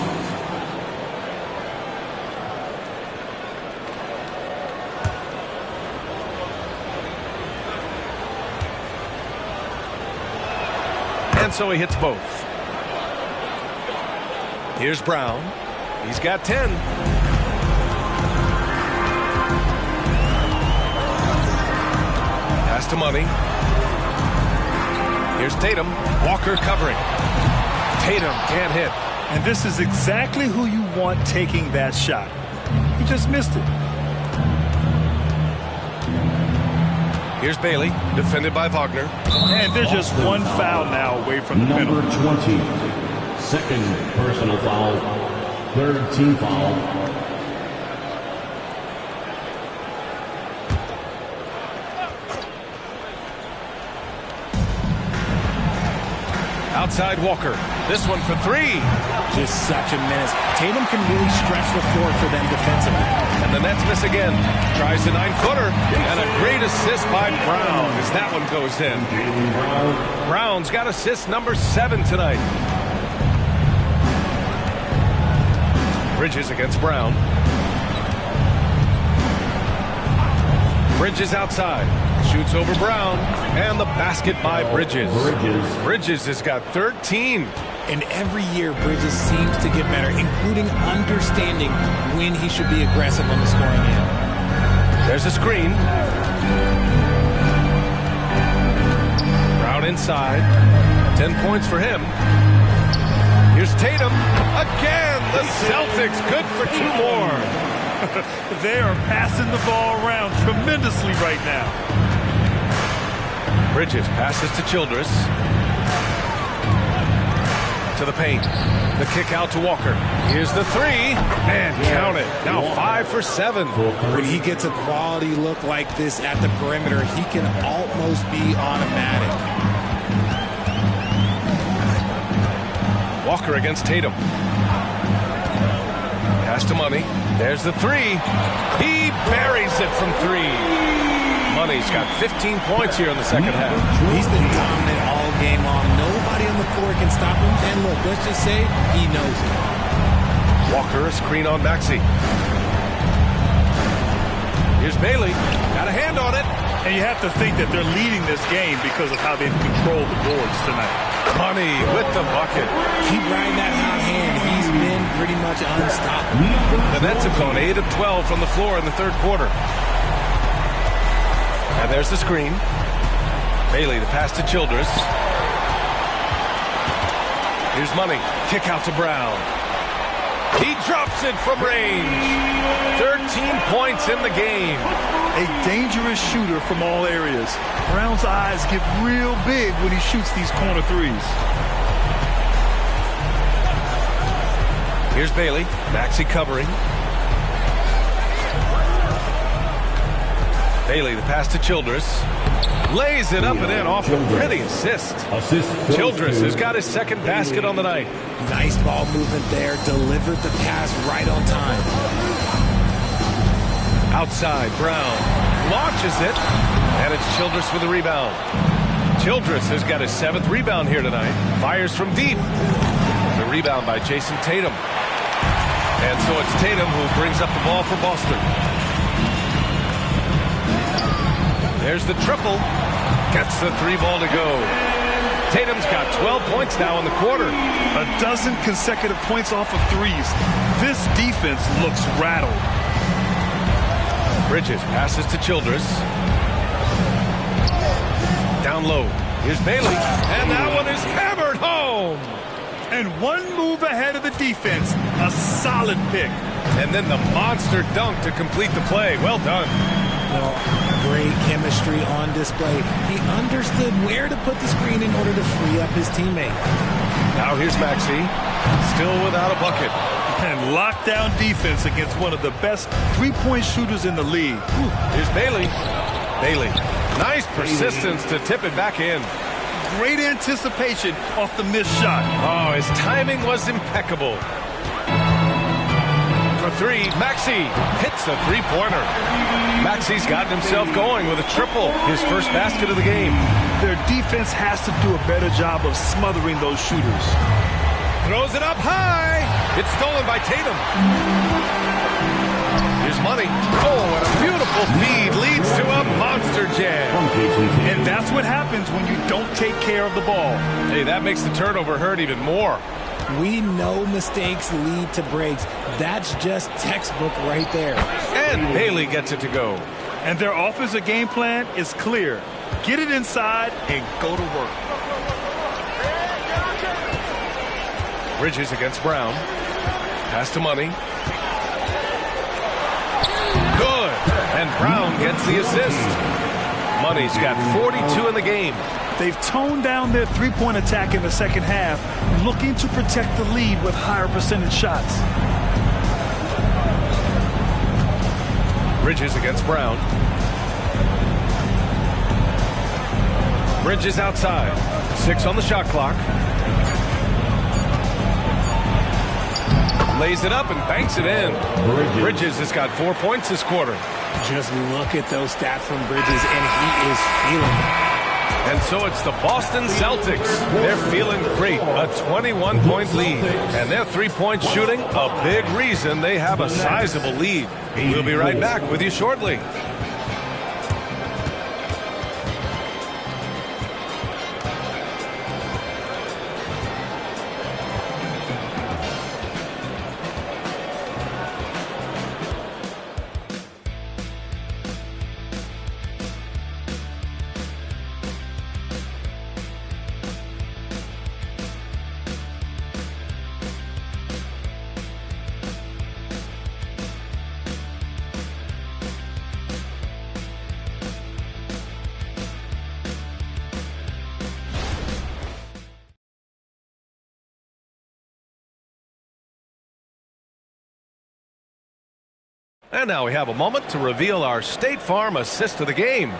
And so he hits both. Here's Brown. He's got 10. Pass to Money. Here's Tatum. Walker covering. Tatum can't hit. And this is exactly who you want taking that shot. He just missed it. Here's Bailey, defended by Wagner. And there's just one foul now away from the Number penalty. 20, second personal foul, third team foul. Outside Walker. This one for three. Just such a menace. Tatum can really stretch the floor for them defensively. And the Nets miss again. Tries a 9-footer. And a great assist by Brown as that one goes in. Brown's got assist number 7 tonight. Bridges against Brown. Bridges outside. Shoots over Brown. And the basket by Bridges. Bridges has got 13. And every year, Bridges seems to get better, including understanding when he should be aggressive on the scoring end. There's a screen. Brown inside. 10 points for him. Here's Tatum. Again, the Celtics good for 2 more. They are passing the ball around tremendously right now. Bridges passes to Childress. To the paint. The kick out to Walker. Here's the 3. And count it. Now 5 for 7. When he gets a quality look like this at the perimeter, he can almost be automatic. Walker against Tatum. Pass to Money. There's the 3. He buries it from 3. Money's got 15 points here in the second half. He's been dominant all game long. Nobody on the floor can stop him. And look, let's just say he knows it. Walker, a screen on Maxey. Here's Bailey. Got a hand on it. And you have to think that they're leading this game because of how they've controlled the boards tonight. Money with the bucket. Keep riding that hot hand. He's been pretty much unstoppable. The Nets have gone 8 of 12 from the floor in the third quarter. And there's the screen. Bailey, the pass to Childress. Here's Money. Kick out to Brown. He drops it from range. 13 points in the game. A dangerous shooter from all areas. Brown's eyes get real big when he shoots these corner threes. Here's Bailey. Maxey covering. Bailey, the pass to Childress. Lays it up and in off a pretty assist. Childress has got his second basket on the night. Nice ball movement there. Delivered the pass right on time. Outside, Brown launches it. And it's Childress with the rebound. Childress has got his 7th rebound here tonight. Fires from deep. The rebound by Jason Tatum. And so it's Tatum who brings up the ball for Boston. There's the triple. Gets the 3 ball to go. Tatum's got 12 points now in the quarter. A dozen consecutive points off of threes. This defense looks rattled. Bridges passes to Childress. Down low. Here's Bailey. And that one is hammered home. And one move ahead of the defense. A solid pick. And then the monster dunk to complete the play. Well done. Well, great chemistry on display. He understood where to put the screen in order to free up his teammate. Now here's Maxey. Still without a bucket. And lockdown defense against one of the best three-point shooters in the league. Here's Bailey. Bailey. Nice persistence to tip it back in. Great anticipation off the missed shot. Oh, his timing was impeccable. For 3, Maxey hits a 3-pointer. Maxey's gotten himself going with a triple, his first basket of the game. Their defense has to do a better job of smothering those shooters. Throws it up high. It's stolen by Tatum. Here's Money. Oh, and a beautiful feed leads to a monster jam. And that's what happens when you don't take care of the ball. Hey, that makes the turnover hurt even more. We know mistakes lead to breaks. That's just textbook right there. And Bailey gets it to go. And their offensive game plan is clear. Get it inside and go to work. Bridges against Brown. Pass to Money. Good. And Brown gets the assist. Money's got 42 in the game. They've toned down their three-point attack in the second half, looking to protect the lead with higher percentage shots. Bridges against Brown. Bridges outside. 6 on the shot clock. Lays it up and banks it in. Bridges has got 4 points this quarter. Just look at those stats from Bridges, and he is feeling it. And so it's the Boston Celtics. They're feeling great. A 21-point lead. And their three-point shooting, a big reason they have a sizable lead. We'll be right back with you shortly. And now we have a moment to reveal our State Farm assist of the game.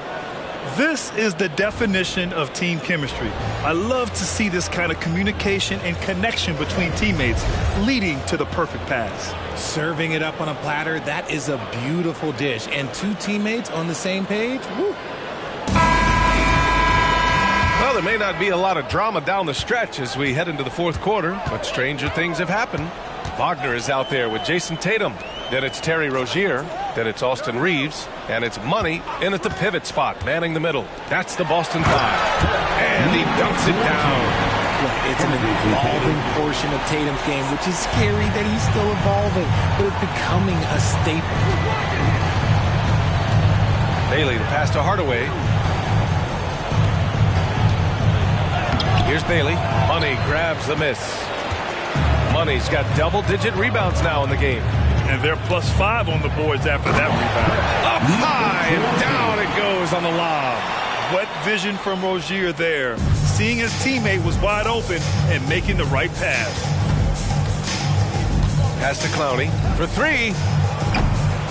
This is the definition of team chemistry. I love to see this kind of communication and connection between teammates leading to the perfect pass. Serving it up on a platter, that is a beautiful dish. And two teammates on the same page, woo. Well, there may not be a lot of drama down the stretch as we head into the fourth quarter, but stranger things have happened. Wagner is out there with Jason Tatum. Then it's Terry Rozier. Then it's Austin Reeves. And it's Money in at the pivot spot, manning the middle. That's the Boston Five. And he dunks it down. Look, it's an evolving portion of Tatum's game, which is scary that he's still evolving, but it's becoming a staple. Bailey, the pass to Hardaway. Here's Bailey. Money grabs the miss. Money's got double-digit rebounds now in the game. And they're +5 on the boards after that rebound. Up high and down it goes on the lob. What vision from Rozier there. Seeing his teammate was wide open and making the right pass. Pass to Clowney for three.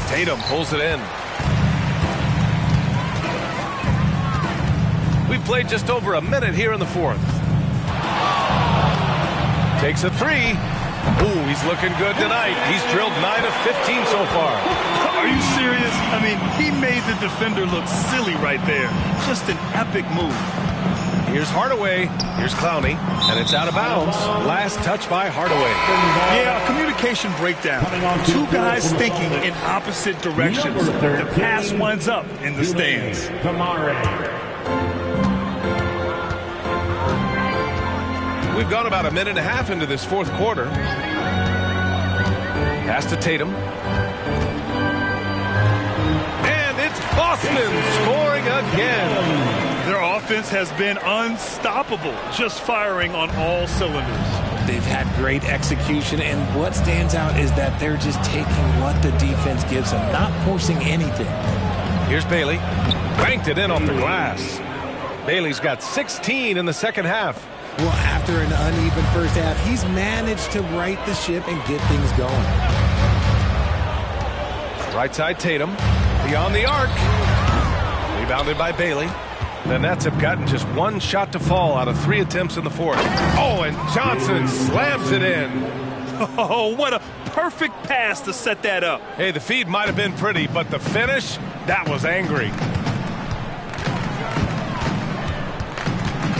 Tatum pulls it in. We've played just over a minute here in the fourth. Takes a three. Ooh, he's looking good tonight. He's drilled 9 of 15 so far. Are you serious? I mean, he made the defender look silly right there. Just an epic move. Here's Hardaway. Here's Clowney. And it's out of bounds. Last touch by Hardaway. Yeah, communication breakdown. Two guys thinking in opposite directions. The pass winds up in the stands. We've gone about a minute and a half into this fourth quarter. Pass to Tatum. And it's Boston scoring again. Their offense has been unstoppable, just firing on all cylinders. They've had great execution, and what stands out is that they're just taking what the defense gives them, not forcing anything. Here's Bailey. Banked it in off the glass. Bailey's got 16 in the second half. Well, after an uneven first half, he's managed to right the ship and get things going. Right side Tatum. Beyond the arc. Rebounded by Bailey. The Nets have gotten just one shot to fall out of 3 attempts in the fourth. Oh, and Johnson slams it in. Oh, what a perfect pass to set that up. Hey, the feed might have been pretty, but the finish, that was angry.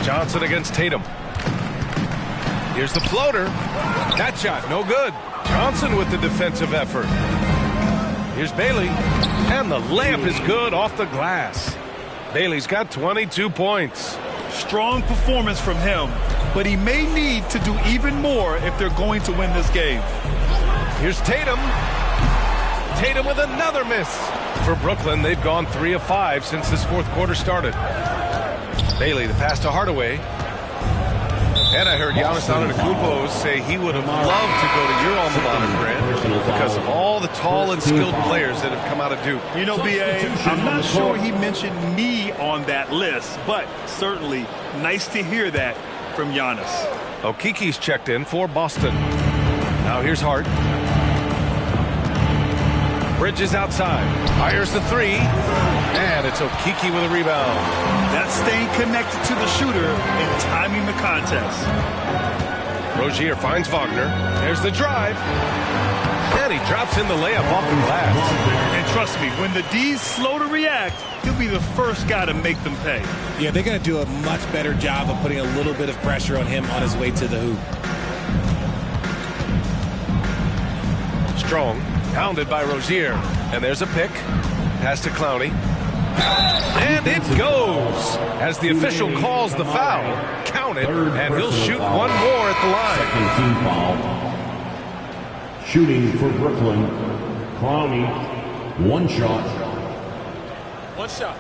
Johnson against Tatum. Here's the floater. That shot, no good. Johnson with the defensive effort. Here's Bailey. And the layup is good off the glass. Bailey's got 22 points. Strong performance from him, but he may need to do even more if they're going to win this game. Here's Tatum. Tatum with another miss. For Brooklyn, they've gone 3 of 5 since this fourth quarter started. Bailey, the pass to Hardaway. And I heard Giannis Antetokounmpo say he would have loved to go to your alma mater, Grant, because of all the tall and skilled players that have come out of Duke. You know, B.A., I'm not sure he mentioned me on that list, but certainly nice to hear that from Giannis. Okiki's checked in for Boston. Now here's Hart. Bridges outside. Fires the three. And it's Okiki with a rebound. That's staying connected to the shooter and timing the contest. Rozier finds Wagner. There's the drive. And he drops in the layup off the glass. And trust me, when the D's slow to react, he'll be the first guy to make them pay. Yeah, they're going to do a much better job of putting a little bit of pressure on him on his way to the hoop. Strong, pounded by Rozier. And there's a pick. Pass to Clowney. And it goes as the official calls the foul. Count it, and he'll shoot one more at the line. Second team foul. Shooting for Brooklyn, Clowney, one shot. One shot.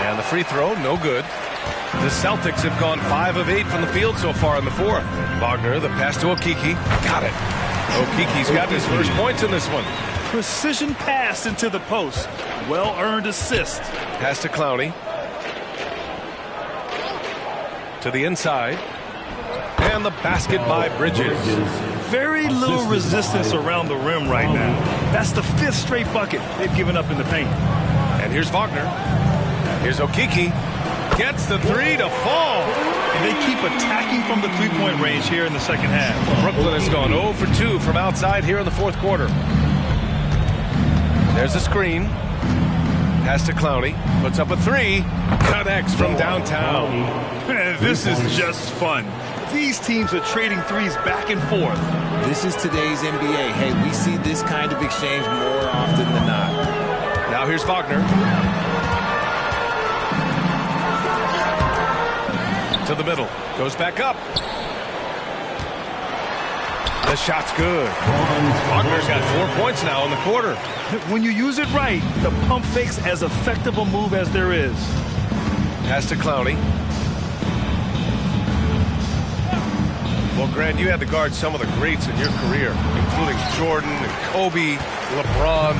And the free throw, no good. The Celtics have gone 5 of 8 from the field so far in the fourth. Wagner, the pass to Okeke. Got it. Okeke's got his first points in this one. Precision pass into the post. Well-earned assist. Pass to Clowney. To the inside. And the basket by Bridges. Very little resistance around the rim right now. That's the 5th straight bucket they've given up in the paint. And here's Wagner. Here's Okeke. Gets the three to fall. And they keep attacking from the three-point range here in the second half. Brooklyn has gone 0 for 2 from outside here in the fourth quarter. There's a screen. Pass to Clowney. Puts up a three. Connects from downtown. This is just fun. These teams are trading threes back and forth. This is today's NBA. Hey, we see this kind of exchange more often than not. Now here's Wagner. To the middle. Goes back up. The shot's good. Wagner's got 4 points now in the quarter. When you use it right, the pump fake's as effective a move as there is. Pass to Clowney. Well, Grant, you had to guard some of the greats in your career, including Jordan and Kobe, LeBron.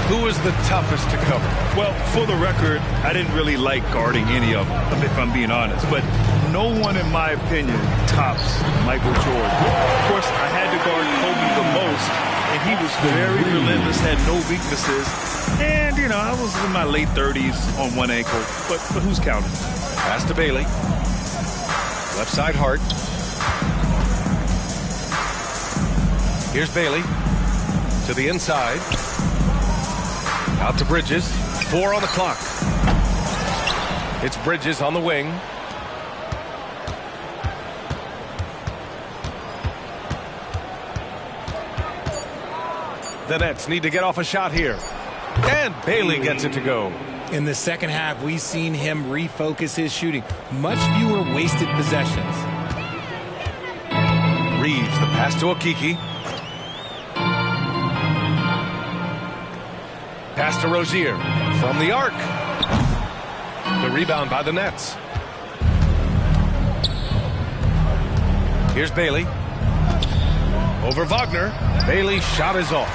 Who was the toughest to cover? Well, for the record, I didn't really like guarding any of them, if I'm being honest. But no one, in my opinion, tops Michael Jordan. Of course, I had to guard Kobe the most, and he was very relentless, had no weaknesses. And, you know, I was in my late 30s on one ankle, but who's counting? Pass to Bailey. Left side Hart. Here's Bailey. To the inside. Out to Bridges. 4 on the clock. It's Bridges on the wing. The Nets need to get off a shot here. And Bailey gets it to go. In the second half, we've seen him refocus his shooting. Much fewer wasted possessions. Reeves, the pass to Okeke. Pass to Rozier from the arc. The rebound by the Nets. Here's Bailey. Over Wagner. Bailey's shot is off.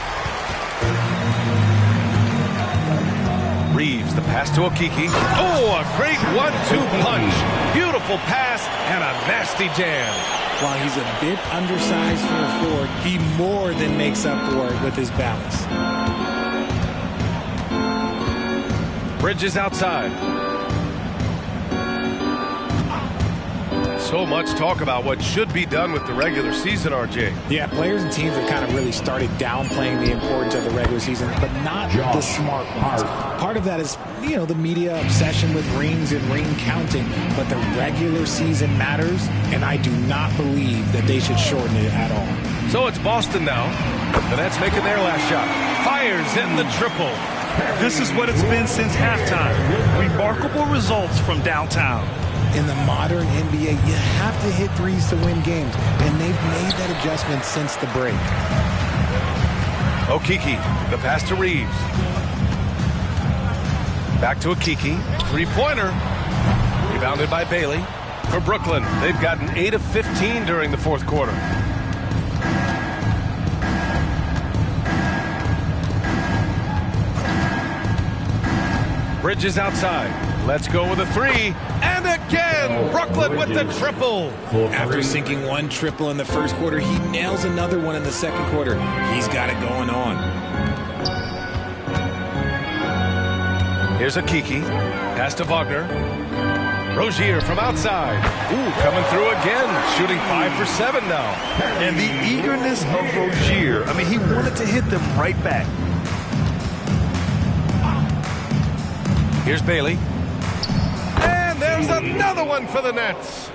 Reeves, the pass to Okeke. Oh, a great 1-2 punch. Beautiful pass and a nasty jam. While he's a bit undersized for a forward, he more than makes up for it with his balance. Bridges outside. So much talk about what should be done with the regular season, RJ. Yeah, players and teams have kind of really started downplaying the importance of the regular season, but not the smart ones. Part of that is, you know, the media obsession with rings and ring counting, but the regular season matters, and I do not believe that they should shorten it at all. So it's Boston now. The Nets making their last shot. Fires in the triple. This is what it's been since halftime. Remarkable results from downtown. In the modern NBA, you have to hit threes to win games, and they've made that adjustment since the break. Okeke, the pass to Reeves. Back to Okeke, three-pointer. Rebounded by Bailey. For Brooklyn, they've gotten 8 of 15 during the fourth quarter. Bridges outside. Let's go with a three. And again, And Brooklyn with the triple. After sinking one triple in the first quarter, he nails another one in the second quarter. He's got it going on. Here's a Kiki. Pass to Wagner. Rozier from outside. Ooh, coming through again. Shooting 5 for 7 now. And the eagerness of Rozier. I mean, he wanted to hit them right back. Here's Bailey. And there's another one for the Nets.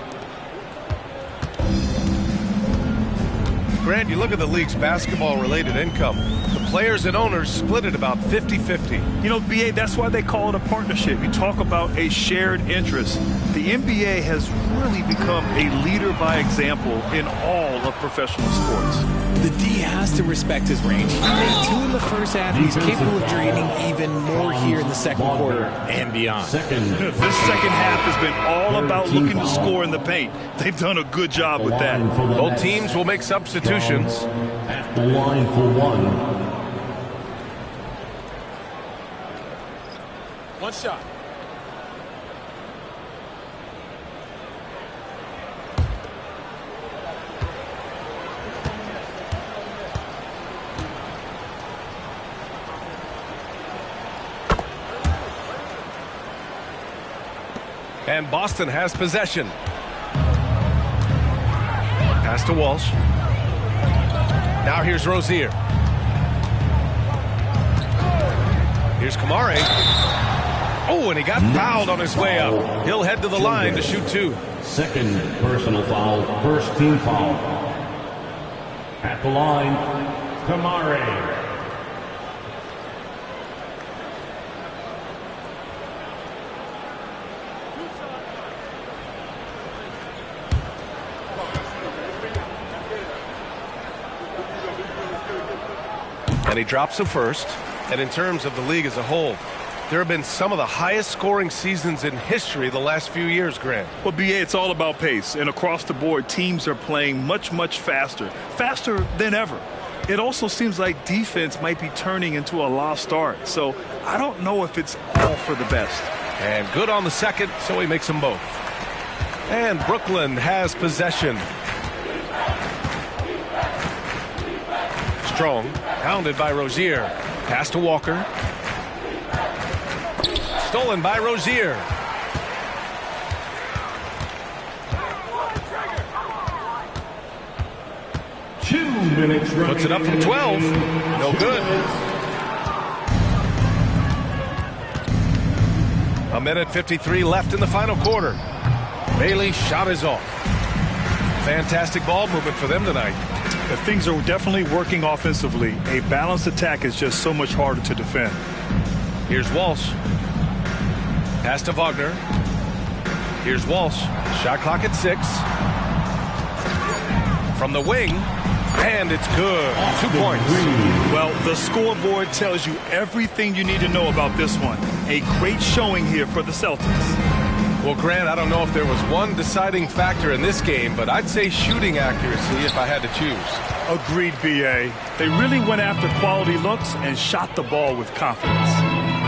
Grant, you look at the league's basketball-related income. The players and owners split it about 50-50. You know, BA, that's why they call it a partnership. You talk about a shared interest. The NBA has really become a leader by example in all of professional sports. The D has to respect his range. He made 2 in the first half. He's capable of draining even more here in the second quarter and beyond. This second half has been all about looking to score in the paint. They've done a good job with that. Both teams will make substitutions. At the line for one. One shot. And Boston has possession. Pass to Walsh. Now here's Rozier. Here's Kamare. Oh, and he got fouled on his way up. He'll head to the line to shoot 2. Second personal foul, first team foul. At the line, Kamare. And he drops a first. And in terms of the league as a whole, there have been some of the highest scoring seasons in history the last few years, Grant. Well, BA, it's all about pace. And across the board, teams are playing much, much faster. Faster than ever. It also seems like defense might be turning into a lost art. So I don't know if it's all for the best. And good on the second, so he makes them both. And Brooklyn has possession. Strong, pounded by Rozier. Pass to Walker. Stolen by Rozier. Puts it up from 12. No good. A minute 53 left in the final quarter. Bailey's shot is off. Fantastic ball movement for them tonight. Things are definitely working offensively. A balanced attack is just so much harder to defend. Here's Walsh. Pass to Wagner. Here's Walsh. Shot clock at 6. From the wing. And it's good. 2 points. Well, the scoreboard tells you everything you need to know about this one. A great showing here for the Celtics. Well, Grant, I don't know if there was one deciding factor in this game, but I'd say shooting accuracy if I had to choose. Agreed, BA. They really went after quality looks and shot the ball with confidence.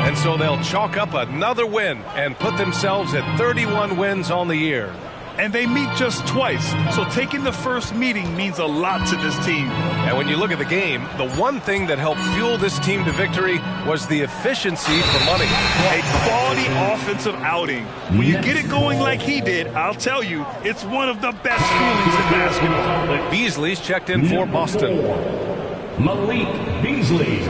And so they'll chalk up another win and put themselves at 31 wins on the year. And they meet just twice, so taking the first meeting means a lot to this team. And when you look at the game, the one thing that helped fuel this team to victory was the efficiency for money. A quality offensive outing. When you get it going like he did, I'll tell you, it's one of the best feelings in basketball. Beasley's checked in for Boston. Malik Beasley.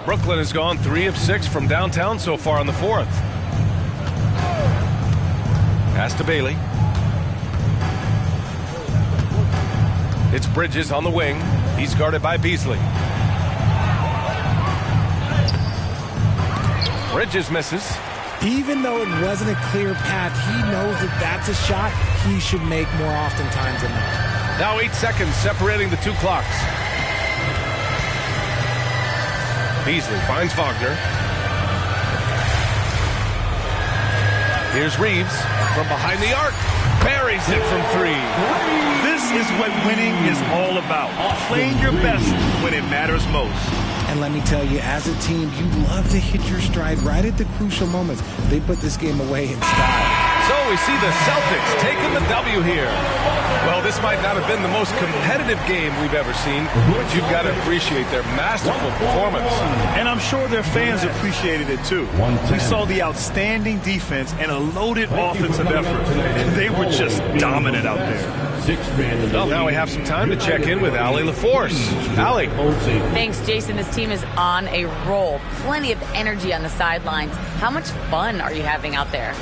Brooklyn has gone 3 of 6 from downtown so far in the fourth. Pass to Bailey. It's Bridges on the wing. He's guarded by Beasley. Bridges misses. Even though it wasn't a clear path, he knows that that's a shot he should make more oftentimes than not. Now 8 seconds separating the 2 clocks. Beasley finds Wagner. Here's Reeves from behind the arc. Buries it from 3. This is what winning is all about. Playing your best when it matters most. And let me tell you, as a team, you love to hit your stride right at the crucial moments. They put this game away in style. So we see the Celtics taking the W here. Well, this might not have been the most competitive game we've ever seen, but you've got to appreciate their masterful performance. And I'm sure their fans appreciated it too. We saw the outstanding defense and a loaded offensive effort. They were just dominant out there. Well, now we have some time to check in with Allie LaForce. Allie. Thanks, Jason. This team is on a roll. Plenty of energy on the sidelines. How much fun are you having out there?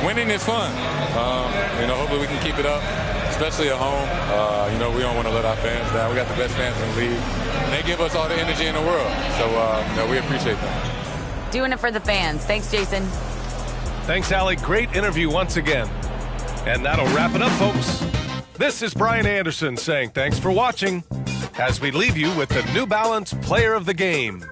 Winning is fun. Hopefully we can keep it up, especially at home. We don't want to let our fans down. We got the best fans in the league. And they give us all the energy in the world. So, we appreciate that. Doing it for the fans. Thanks, Jason. Thanks, Allie. Great interview once again. And that'll wrap it up, folks. This is Brian Anderson saying thanks for watching as we leave you with the New Balance Player of the Game.